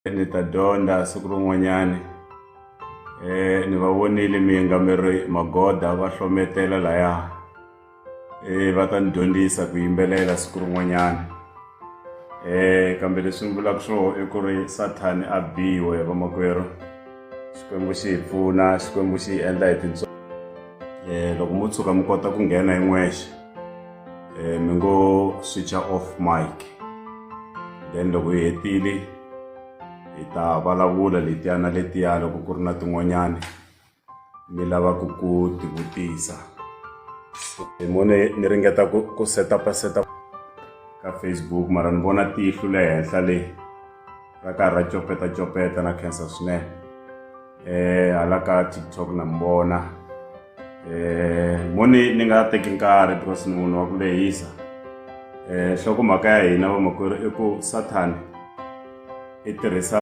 Ni ta dyondza siku rin'wanyani ni va vonile miyingameri Magoda va hlometela laya va ta ni dyondzisa ku yimbelela siku rin'wanyani kambe leswi ni vulaka swo i ku ri Sathani a biwe vamakwerhu Xikwembu xi hi pfuna Xikwembu xi hi endla hi tintsongo loko mo tshuka mi kota ku nghena hi n'wexe mi ngo switcha off mic then loko hi hetile hi ta vulavula letiya na letiya loko ku ri na tin'wanyani mi lavaka ku tivutisa ni ringeta ku set up ka Facebook mara ni vona tihlo le henhla le ra karhi ra copeta na khensa swinene hala ka TikTok na mbona ni nga teki nkarhi because ni munhu wa ku lehisa nhlokomhaka ya hina vamakwerhu i ku Sathani i tirhisa